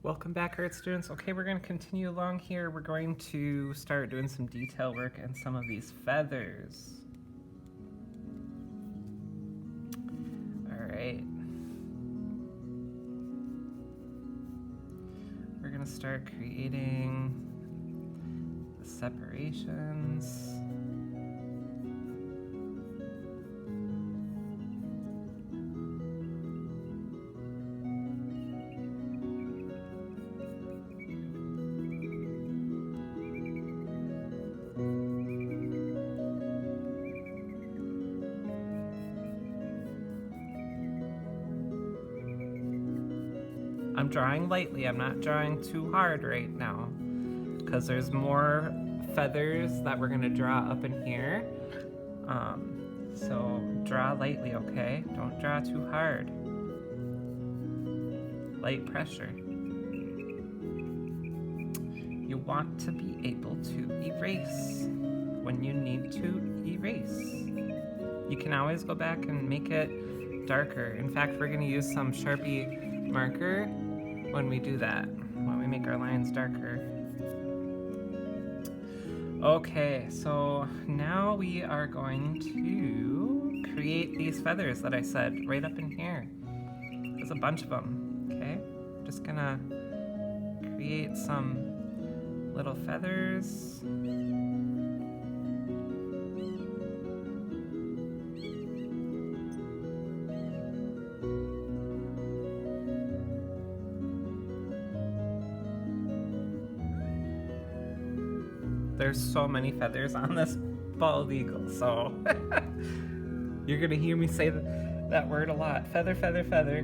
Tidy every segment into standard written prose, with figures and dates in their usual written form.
Welcome back, art students. Okay, we're going to continue along here. We're going to start doing some detail work and some of these feathers. All right. We're going to start creating the separations. I'm drawing lightly, I'm not drawing too hard right now because there's more feathers that we're gonna draw up in here. So draw lightly, okay? Don't draw too hard. Light pressure. You want to be able to erase when you need to erase. You can always go back and make it darker. In fact, we're gonna use some Sharpie marker when we do that, when we make our lines darker. Okay, so now we are going to create these feathers that I said right up in here. There's a bunch of them, okay? Just gonna create some little feathers. There's so many feathers on this bald eagle, so you're gonna hear me say that word a lot. Feather, feather, feather.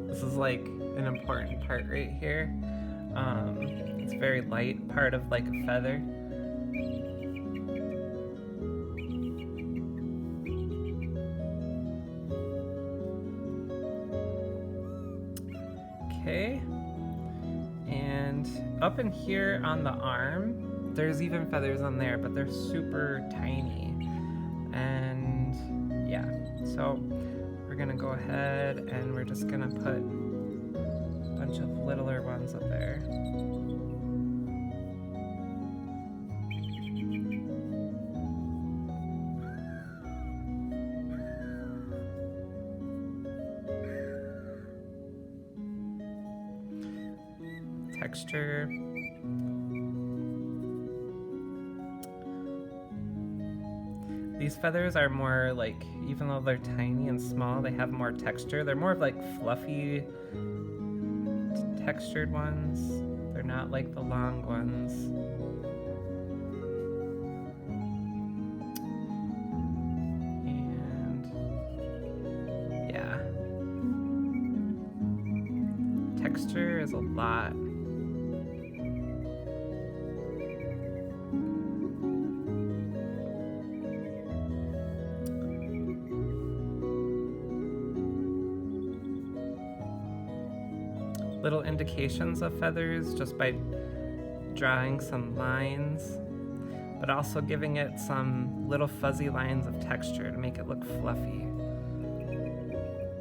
This is like an important part right here. It's a very light part of like a feather. Okay, and up in here on the arm, there's even feathers on there, but they're super tiny. And yeah, so we're gonna go ahead and we're just gonna put a bunch of littler ones up there. Texture. These feathers are more like, even though they're tiny and small, they have more texture. They're more of like fluffy, textured ones. They're not like the long ones. And yeah, texture is a lot. Little indications of feathers just by drawing some lines, but also giving it some little fuzzy lines of texture to make it look fluffy,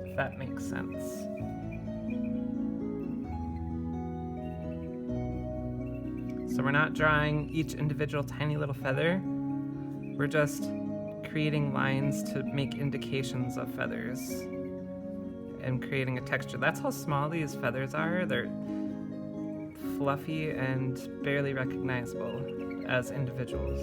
if that makes sense. So we're not drawing each individual tiny little feather, we're just creating lines to make indications of feathers and creating a texture. That's how small these feathers are. They're fluffy and barely recognizable as individuals.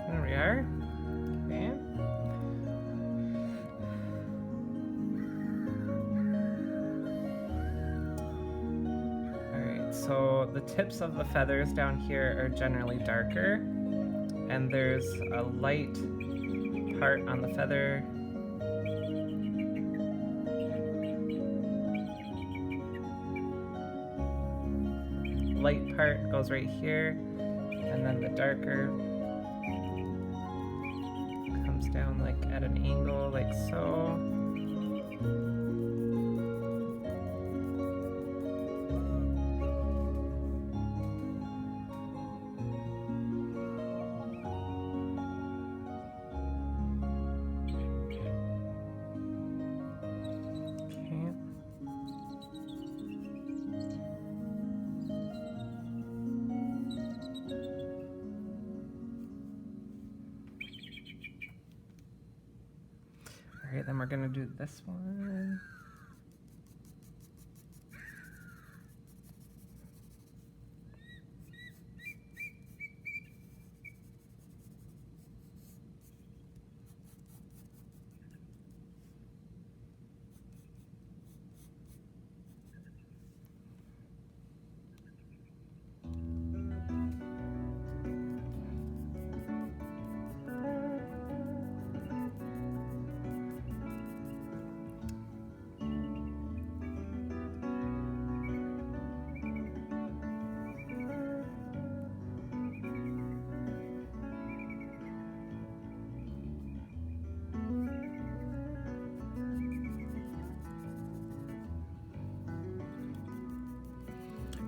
There we are. So the tips of the feathers down here are generally darker, and there's a light part on the feather. Light part goes right here, and then the darker comes down like at an angle, like so. All right, then we're gonna do this one.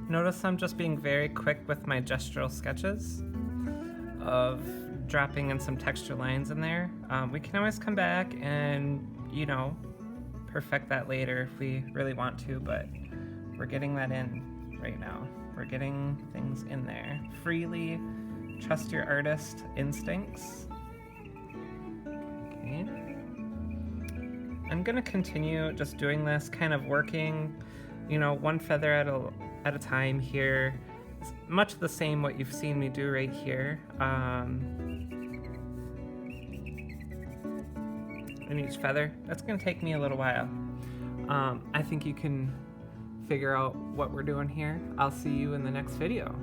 Notice I'm just being very quick with my gestural sketches of dropping in some texture lines in there. We can always come back and, you know, perfect that later if we really want to, but we're getting that in right now. We're getting things in there. Freely trust your artist instincts. Okay. I'm gonna continue just doing this, kind of working, you know, one feather at a time here. It's much the same what you've seen me do right here. In each feather. That's gonna take me a little while. I think you can figure out what we're doing here. I'll see you in the next video.